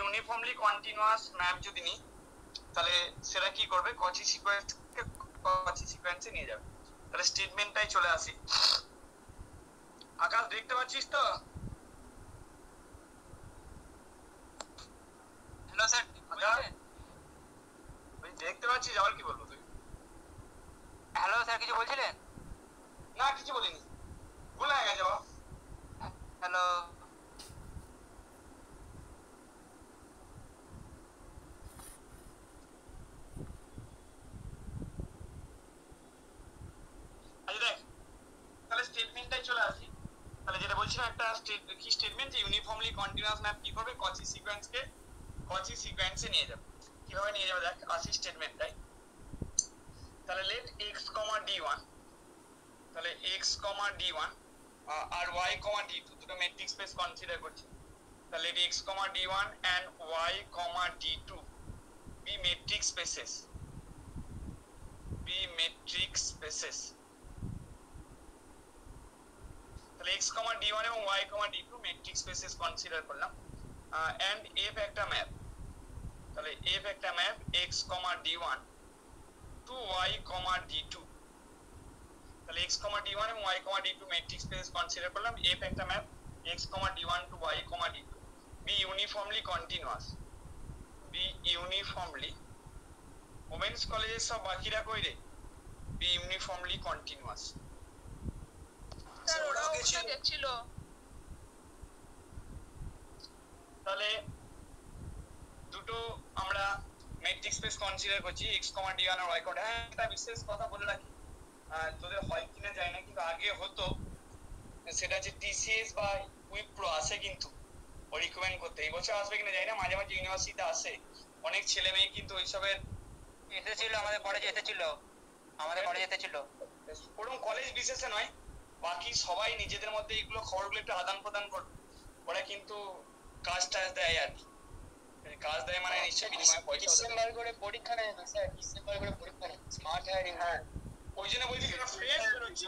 Uniformly continuous map যদি নিই তাহলে সেটা কি করবে, কচি সিকোয়েন্সে নিয়ে যাবে। তাহলে স্টেটমেন্টটাই চলে আসি। আকাশ দেখতে পাচ্ছিস তো? হ্যালো স্যার, দেখতে পাচ্ছিস? আবার কি বলবো তুই? হ্যালো স্যার, কিছু বলছিলেন? না কিছু বলিনি, ভুল হয়ে গেছে। হ্যালো আচ্ছা দেখ, তাহলে স্টেটমেন্টটাই চলে আসি। তাহলে যেটা বলছিলাম, একটা কি স্টেটমেন্ট, যে ইউনিফর্মলি কন্টিনিউয়াস ম্যাপ কি করবে, কচি সিকোয়েন্সে নিয়ে যাবে। কিভাবে নিয়ে যাবে দেখ, আসি স্টেটমেন্টটাই। তাহলে let x comma d one, তাহলে এক্স কমা ডি ওয়ান আর ওয়াই কমা ডি টু দুটো মেট্রিক স্পেস কনসিডার করছি। তাহলে x comma d one and y comma d two be metric spaces, তাহলে x, d1 এবং y, d2 metric spaces consider করলাম। And f একটা map, তাহলে f একটা map x, d1 to y, d2, তাহলে x, d1 এবং y, d2 metric space consider করলাম। f একটা map x, d1 to y, d2 be uniformly continuous, women's কলেজের সব বাকিরা কই রে? be uniformly continuous। স্যার ওরাও ওটা দেখছিল। তাহলে দুটো আমরা মেট্রিক স্পেস কনসিডার করছি, x, d1 আর y, হ্যাঁ একটা বিশেষ কথা বলে রাখি, তোদের হয় কিনা যায় না, কিন্তু আগে হতো, সেটা যে টিসিএস বা উইপ্রো আসে কিন্তু ও রিকমেন্ড করতে। এই বছর আসবে কিনা জানি না, মাঝে মাঝে ইউনিভার্সিটিতে আসে অনেক ছেলে মেয়ে, কিন্তু ওইসবের এসেছিল, আমাদের কলেজে এসেছিল, ওরকম কলেজ বিশেষে নয়, বাকি সবাই নিজেদের মধ্যে এগুলো খবরগুলো একটু আদান প্রদান করে, ওরা কিন্তু কাজ টাজ দেয় আর কি। কাজ দেয় মানে নিশ্চয়ই বিনিময়ে পয়সা। ডিসেম্বর করে পরীক্ষা নেয় না স্যার, ডিসেম্বর করে পরীক্ষা নেয়, স্মার্ট হায়ারিং। হ্যাঁ ওই জন্য বলছি, যারা ফ্রেশ বেরোচ্ছে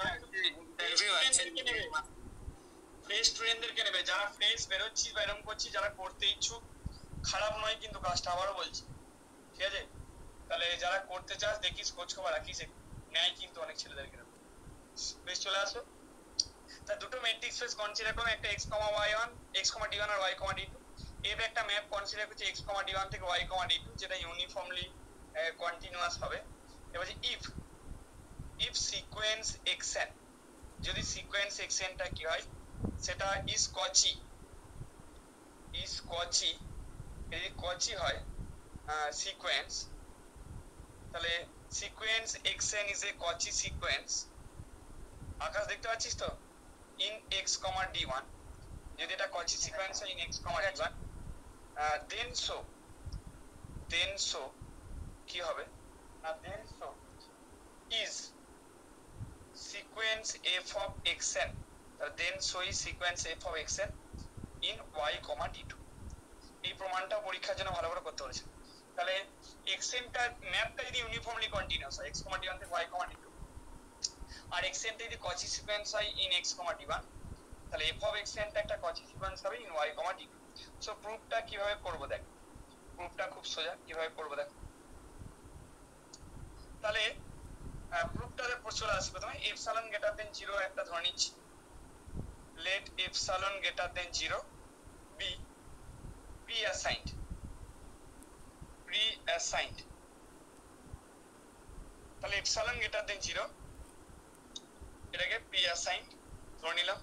ফ্রেশ স্টুডেন্টদেরকে নেবে, যারা ফ্রেশ বেরোচ্ছি বা এরকম করছি, যারা করতে ইচ্ছুক, খারাপ নয় কিন্তু কাজটা, আবারও বলছি, ঠিক আছে? তাহলে যারা করতে চাস দেখিস, খোঁজ খবর রাখিস, নেয় কিন্তু অনেক ছেলেদেরকে। বেশ চলে আসো। তা দুটো মেট্রিক স্পেস কনসিডার করো, একটা x, y1, x, d1 আর y, d2। এর একটা ম্যাপ কনসিডার করছি x, d1 থেকে y, d2, যেটা ইউনিফর্মলি কন্টিনিউয়াস হবে। এবার ইফ সিকোয়েন্স xn, যদি সিকোয়েন্স xnটা কি হয়, সেটা ইজ কচি, যদি কচি হয় সিকোয়েন্স, তাহলে সিকোয়েন্স xn ইজ এ কচি সিকোয়েন্স। আকাশ দেখতে পাচ্ছিস তো? ইন x, d1, যদি এটা কচি সিকোয়েন্স হয় in x, d1, then so কি হবে না, then so is sequence f of xn, তাহলে then so is sequence f of xn in y, d2। এই প্রমাণটা পরীক্ষার জন্য ভালো করে করতে বলেছে। তাহলে xnটা ম্যাপটা যদি ইউনিফর্মলি কন্টিনিউয়াস হয় x, d1 থেকে y, d2, আর xnটা যদি কচি সিকোয়েন্স হয় ইন x, d1, তাহলে f of xnটা একটা কচি সিকোয়েন্স হবে ইন y, d2। সো প্রুফটা কিভাবে করব দেখ, প্রুফটা খুব সোজা, কিভাবে করব দেখ। তাহলে প্রুফটাতে চলে আসি। প্রথমে এপসাইলন গ্রেটার দেন 0 একটা ধরে নিচ্ছি, let epsilon greater than 0 be preassigned, তাহলে এপসাইলন গ্রেটার দেন 0 এটাকে প্রি-অ্যাসাইন্ড ধরে নিলাম।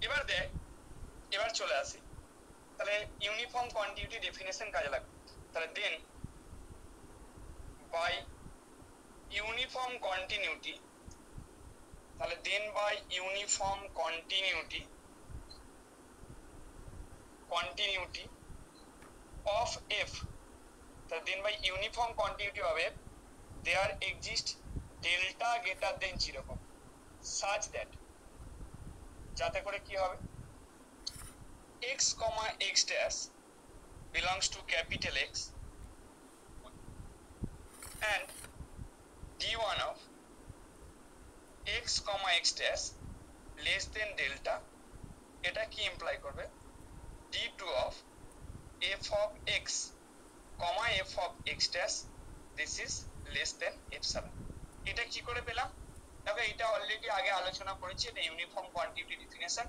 এবার দেখ, এবার চলে আসি, তাহলে ইউনিফর্ম কন্টিনিউটি ডেফিনেশন কাজে লাগবে। তাহলে দেন বাই ইউনিফর্ম কন্টিনিউটি, তাহলে then by uniform continuity of f, তাহলে then by uniform continuity of f there exist delta greater than 0 such that, যাতে করে কি হবে, x, x dash belongs to capital X and d1 of x, x dash less than delta, এটা কি imply করবে, d2 of f of x comma f of x dash this is less than epsilon এটা কি করে পেলাম দেখো এটা already আগে আলোচনা করেছি এটা ইউনিফর্ম কোয়ান্টিটি ডেফিনিশন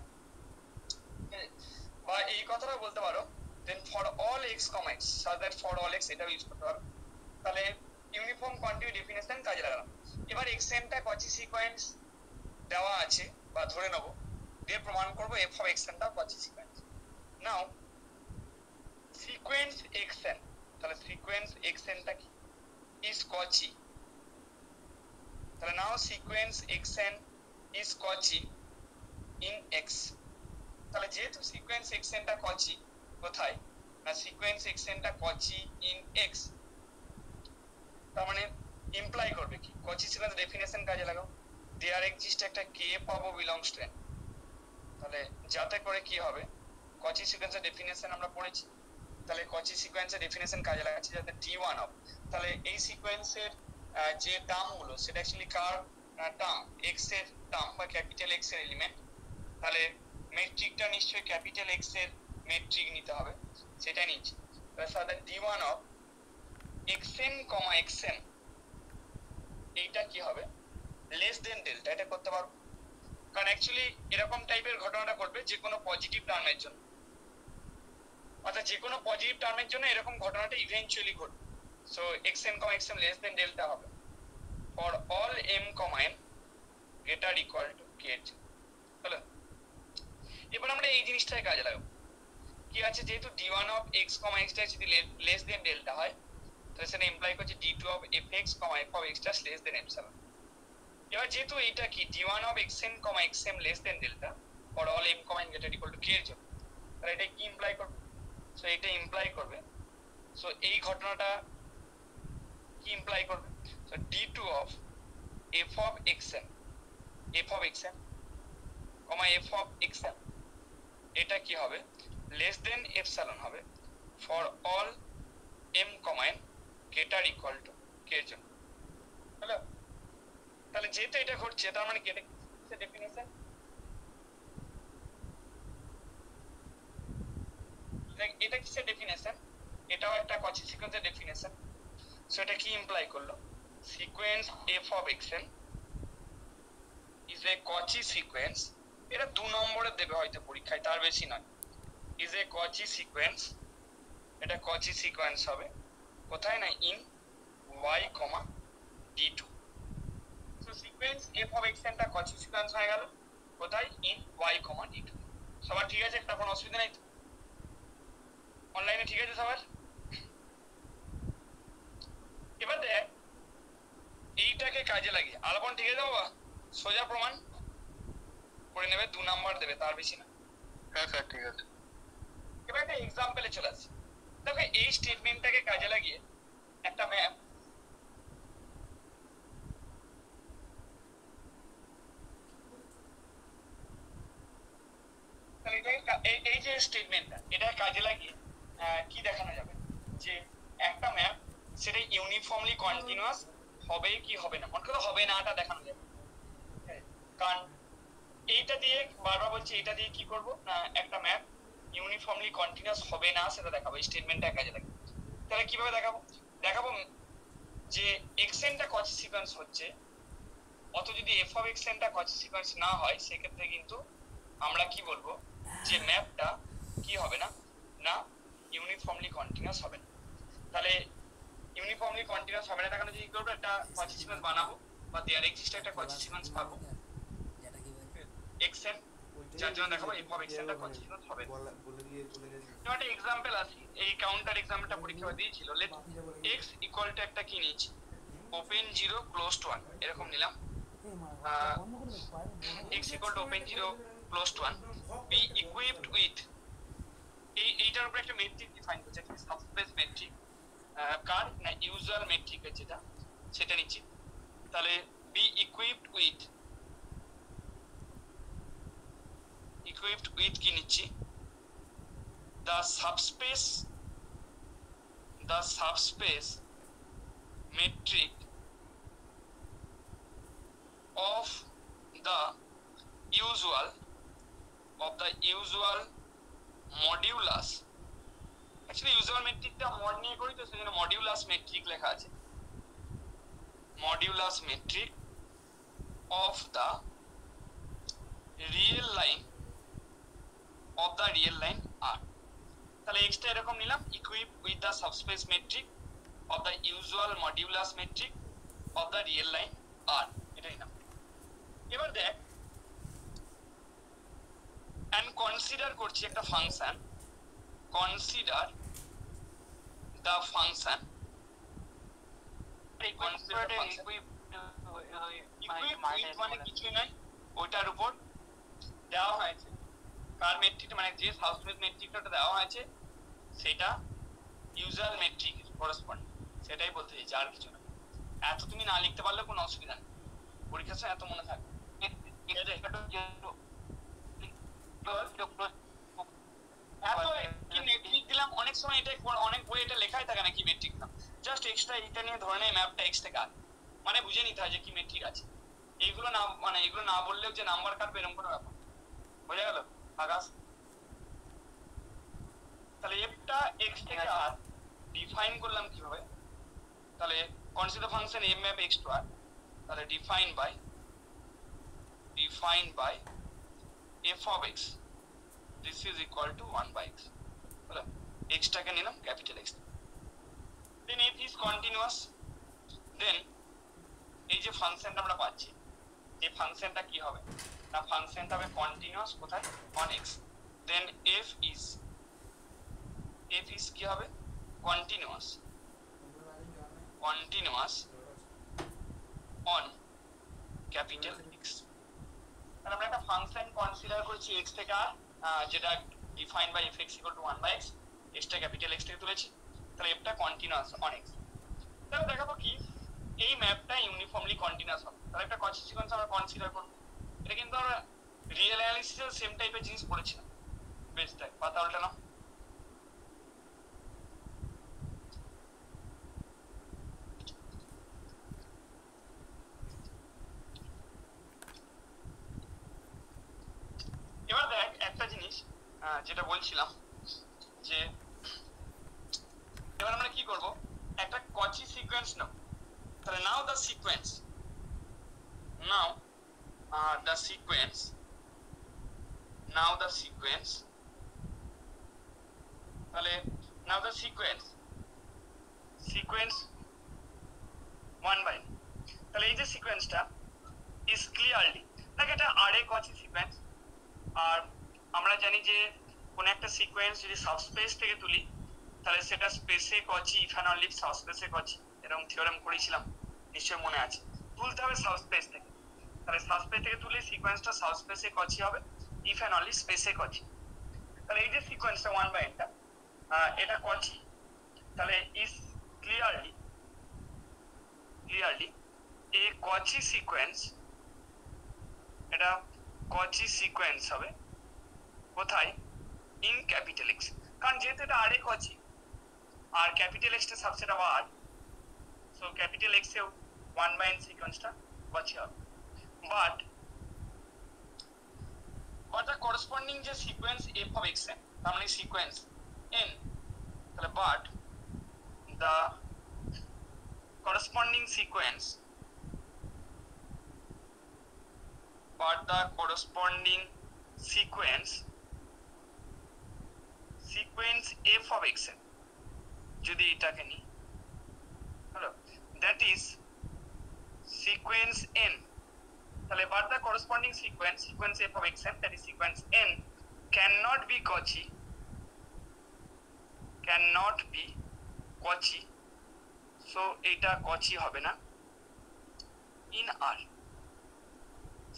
বা এই কথাটা বলতে পারো then for all x comma x so that for all x এটা ইউজ করতে পারো তাহলে ইউনিফর্ম কোয়ান্টিটি ডেফিনিশন কাজে লাগালাম এবার xn টা কচি সিকোয়েন্স দেওয়া আছে বা ধরে নেব দিয়ে প্রমাণ করব f of xn টা কচি সিকোয়েন্স নাও সিকোয়েন্স xn তাহলে সিকোয়েন্স xn টা কি is কচি তাহলে নাও সিকোয়েন্স xn is কচি in x তাহলে যেহেতু সিকোয়েন্স xn টা কচি কোথায় না সিকোয়েন্স xn টা কচি in x তার মানে ইমপ্লাই করবে কি কচি সিকোয়েন্স ডেফিনিশন কাজে লাগাও দেয়ার এক্সিস্ট একটা k পাবো বিলংস টু n তাহলে যাতে করে কি হবে কচি সিকোয়েন্সের ডেফিনিশন আমরা পড়েছি তাহলে কচি সিকোয়েন্সের ডেফিনিশন কাজে লাগাচ্ছি যাতে d1 অফ তাহলে এই সিকোয়েন্সের যে টার্ম গুলো সেটা অ্যাকচুয়ালি কার টার্ম x এর টার্ম বা ক্যাপিটাল x এর এলিমেন্ট তাহলে মেট্রিকটা নিশ্চয়ই ক্যাপিটাল x এর মেট্রিক নিতে হবে সেটা নিচ্ছি তাহলে সাধারণ d1 অফ xn, xm এইটা কি হবে লেস দেন ডেল্টা এটা করতে পারো কারণ অ্যাকচুয়ালি এরকম টাইপের ঘটনাটা করবে যে কোনো পজিটিভ টার্মের জন্য অর্থাৎ যে কোনো পজিটিভ টার্মের জন্য এরকম ঘটনাটা ইভেন্চুয়ালি ঘটবে so xn, xm less than delta হবে for all m, n greater equal to k এর জন্য হলো এবার আমরা এই জিনিসটাই কাজে লাগাবো কি আছে যেহেতু d1 of x, x dash যদি লেস দেন ডেল্টা হয় তাহলে সেটা ইমপ্লাই করছে d2 of fx, f of x dash less than epsilon এবার যেহেতু এইটা কি d1 of xn, xm less than delta for all m, n greater equal to k এর জন্য তাহলে এটা কি ইমপ্লাই করবে সো এটা ইমপ্লাই করবে সো এই ঘটনাটা কি ইমপ্লাই করবে so d2 of f of xn, f of xn, f of xm এটা কি হবে লেস দেন epsilon হবে for all m, n greater equal to k এর জন্য হলো তাহলে যেহেতু এটা ঘটছে তার মানে কি এটা কিসের ডেফিনিশন এটা কিসের ডেফিনিশন এটাও একটা কচি সিকোয়েন্সের ডেফিনিশন সো এটা কি ইমপ্লাই করলো sequence f of xn is a কচি সিকোয়েন্স এটা 2 নম্বরে দেবে হয়তো পরীক্ষায় তার বেশি নয় is a কচি সিকোয়েন্স এটা কচি সিকোয়েন্স হবে কোথায় না in y, d2 so sequence f of xn টা কচি সিকোয়েন্স হয়ে গেল কোথায় in y, d2 সবার ঠিক আছে একটা কোনো অসুবিধা নেই অনলাইনে ঠিক আছে সবার এবার দেখ এইটাকে কাজে লাগিয়ে আলাপন ঠিক আছে বাবা সোজা প্রমাণ করে নেবে 2 নাম্বার দেবে তার বেশি না হ্যাঁ স্যার ঠিক আছে এবার একটা এক্সাম্পলে চলে আসি দেখো এই স্টেটমেন্টটাকে কাজে লাগিয়ে একটা ম্যাপ তাহলে এই যে স্টেটমেন্টটা এটা কাজে লাগিয়ে কি দেখানো যাবে যে একটা ম্যাপ সেটা ইউনিফর্মলি কন্টিনিউয়াস হবে কি হবে না মনে করো হবে নাটা দেখানো যাবে কারণ এইটা দিয়ে বারবার বলছি এটা দিয়ে কি করব না একটা ম্যাপ ইউনিফর্মলি কন্টিনিউয়াস হবে না সেটা দেখাবো স্টেটমেন্টটা কাজে লাগে তাহলে কিভাবে দেখাবো যে xn টা কচি সিকোয়েন্স হচ্ছে অত যদি f of xn টা কচি সিকোয়েন্স না হয় সেক্ষেত্রে কিন্তু আমরা কি বলবো যে ম্যাপটা কি হবে না না ইউনিফর্মলি কন্টিনিউয়াস হবে না তাহলে ইউনিফর্মলি কন্টিনিউয়াস হবে না তখন কি করব একটা কচি সিকোয়েন্স বানাবো বা দেয়ার এক্সিস্ট একটা কচি সিকোয়েন্স পাবো xn যার জন্য দেখাবো f of xn টা কচি সিকোয়েন্স হবে যেমন একটা এক্সাম্পল আছে এই কাউন্টার এক্সাম্পলটা পরীক্ষা দিয়েছিল লেট x ইকুয়াল টু একটা কি নিয়েছি ওপেন 0 ক্লোজ টু 1 এরকম নিলাম x equal to open 0 close two 1 be equipped with এইটার উপরে একটা মেট্রিক ডিফাইন করছে একটা সাবস্পেস মেট্রিক কার না ইউজুয়াল মেট্রিক আছে সেটা নিচ্ছি তাহলে be equipped with কি নিচ্ছি the subspace metric of the usual modulus actually usual মেট্রিকটা মড নিয়ে করি তো সেজন্য মডিউলাস মেট্রিক লেখা আছে, modulus metric of the real line of the real line R. তাহলে এক্সটা এরকম নিলাম, equip with the subspace metric of the usual modulus metric of the real line R, এটাই নাম। এবার দেখ and consider করছি একটা ফাংশন, consider the function মানে কিছুই নাই, ওইটার উপর দেওয়া হয়েছে কার মেট্রিক, মানে যে সাবস্পেস মেট্রিকটা দেওয়া হয়েছে সেটা ইউজুয়াল মেট্রিক করেসপন্ডিং, সেটাই বলতে চাইছি, আর কিছু না। এত তুমি না লিখতে পারলে কোনো অসুবিধা নেই, পরীক্ষার সময় এত মনে থাকবে। মেট্রিক দিলাম, অনেক সময় এটা অনেক বই এটা লেখাই থাকে না কি মেট্রিক দিলাম, জাস্ট এক্সট্রা এটা নিয়ে ধরে নেই ম্যাপটা এক্স থেকে আর, মানে বুঝে নিতে হয় যে কি মেট্রিক আছে। এইগুলো না মানে এগুলো না বললেও যে নাম্বার কাটবে এরকম কোনো ব্যাপার, বোঝা গেল আকাশ? তাহলে এফটা এক্স থেকে আর ডিফাইন করলাম কিভাবে, তাহলে consider function M map X to R, তাহলে define by f of x, this is equal to 1 by x, হলো x টাকে নিলাম capital X, then if is continuous, then এই যে ফাংশনটা আমরা পাচ্ছি এই ফাংশনটা কি হবে না, ফাংশনটা হবে কন্টিনিউয়াস কোথায় on x, then f is কি হবে কন্টিনিউয়াস on ক্যাপিটাল X। তাহলে আমরা একটা ফাংশন কনসিডার করছি x থেকে আর, যেটা define by f(x = 1 / x), x টা ক্যাপিটাল X থেকে তুলেছি, তাহলে f টা কন্টিনিউয়াস অন x। তাহলে দেখাবো কি এই ম্যাপটা ইউনিফর্মলি কন্টিনিউয়াস হবে, তাহলে একটা কচি সিকোয়েন্স আমরা কনসিডার করব। এটা কিন্তু আমরা রিয়েল অ্যানালিসিসের সেম টাইপের জিনিস পড়েছিলাম, বেশ দেখ পাতা উল্টালাম। এবার দেখ একটা জিনিস যেটা বলছিলাম যে এবার আমরা কি করব, একটা কচি সিকোয়েন্স নাও, তাহলে নাও দ্য সিকোয়েন্স তাহলে নাও দ্য সিকোয়েন্স 1 by, তাহলে এই যে সিকোয়েন্সটা ইজ ক্লিয়ারলি দেখ এটা আরে কচি সিকোয়েন্স, আর আমরা জানি যে কোন একটা সিকোয়েন্স যদি সাবস্পেস থেকে তুলি তাহলে সেটা স্পেসে কচি, ইফ অ্যান্ড অনলি সাবস্পেসে কচি, এরকম থিওরেম করেছিলাম নিশ্চয় মনে আছে। তুলতে হবে সাবস্পেস থেকে, তাহলে সাবস্পেস থেকে তুলে সিকোয়েন্সটা সাবস্পেসে কচি হবে, ইফ অ্যান্ড অনলি স্পেসে কচি। তাহলে এই যে সিকোয়েন্সটা 1 by n টা এটা কচি, তাহলে ইজ ক্লিয়ারলি এ কচি সিকোয়েন্স, এটা কচি সিকোয়েন্স হবে কোথায় ইন ক্যাপিটাল X, কারণ যেহেতু এটা আরে কচি আর ক্যাপিটাল X টা subset of R, so capital X এও 1 by n সিকোয়েন্সটা কচি হবে। বাট the corresponding যে sequence f of x n, তার মানে সিকোয়েন্স n, তাহলে but the corresponding sequence f of x n যদি এটাকে নি, হলো that is sequence n, তাহলে but the corresponding sequence f of x n, that is sequence n cannot be কচি, so এটা কচি হবে না in R।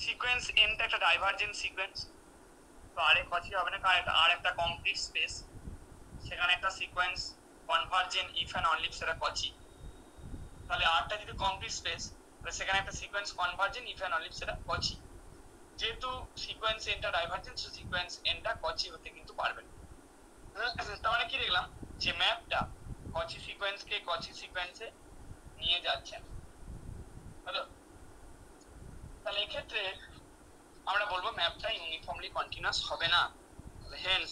সিকোয়েন্স n টা একটা ডাইভারজেন্ট সিকোয়েন্স, তো আর কচি হবে না কারণ আর একটা কমপ্লিট স্পেস, সেখানে একটা sequence convergent if and only সেটা কচি, তাহলে আরটা যদি কমপ্লিট স্পেস তাহলে সেখানে একটা sequence convergent if and only সেটা কচি, যেহেতু সিকোয়েন্স n টা ডাইভারজেন্ট, সো সিকোয়েন্স n টা কচি হতে কিন্তু পারবে না। তার মানে কি দেখলাম যে ম্যাপটা কচি সিকোয়েন্সকে কচি সিকোয়েন্সে নিয়ে যাচ্ছে, হলো। তাহলে এক্ষেত্রে আমরা বলবো ম্যাপটা ইউনিফর্মলি কন্টিনিউয়াস হবে না, Haynes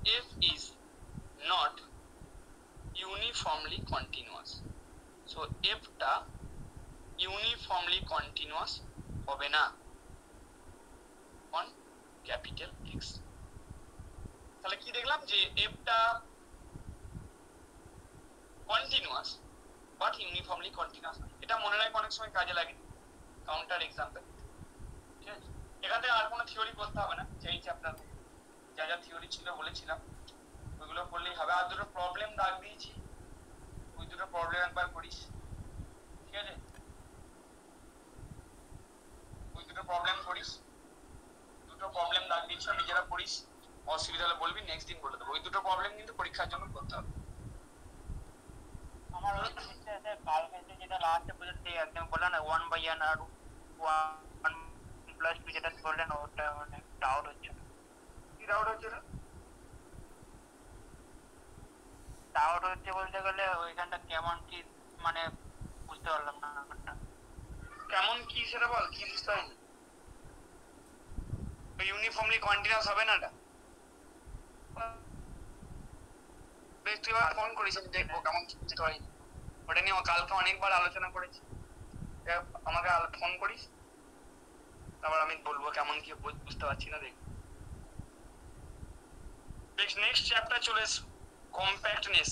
f is not uniformly continuous. So f টা uniformly continuous হবে না on capital X। তাহলে কি দেখলাম যে f টা কন্টিনিউয়াস বাট ইউনিফর্মলি কন্টিনিউয়াস। এটা মনে রাখা অনেক সময় কাজে লাগে কাউন্টার এক্সাম্পল। ঠিক আছে, এখান থেকে আর কোনো থিওরি করতে হবে না, সেই চ্যাপ্টার যা যা থিওরি ছিল বলেছিলাম ওইগুলো করলেই হবে। আর দুটো প্রবলেম দাগ দিয়েছি, ওই দুটো প্রবলেম একবার করিস। ঠিক আছে, ওই দুটো প্রবলেম করিস, দুটো প্রবলেম দাগ দিয়েছি, নিজেরা পড়িস, অসুবিধা হলে বলবি, নেক্সট দিন বলে দেবো। ওই দুটো প্রবলেম কিন্তু পরীক্ষার জন্য করতে হবে। আমার ওই জিনিসটা স্যার কালকে যেটা লাস্টে বুঝতে একদম বললেন না 1/n আর 1+2 যেটা বললেন ওটা মানে ডাউট হচ্ছে না। কি ডাউট হচ্ছে না? ডাউট হচ্ছে বলতে গেলে ওইখানটা কেমন কি মানে বুঝতে পারলাম না ব্যাপারটা। কেমন কি সেটা বল, কি বুঝতে হয়নি? ইউনিফর্মলি কন্টিনিউয়াস হবে না এটা। বেশ, তুই আবার ফোন করিস, আমি দেখবো কেমন কি বুঝতে পারি। ওটা নিয়ে কালকে অনেকবার আলোচনা করেছি, আমাকে ফোন করিস, তারপর আমি বলবো কেমন কি বুঝতে পারছি না। দেখ, নেক্সট চ্যাপ্টার চলে এস, কম্প্যাক্টনেস।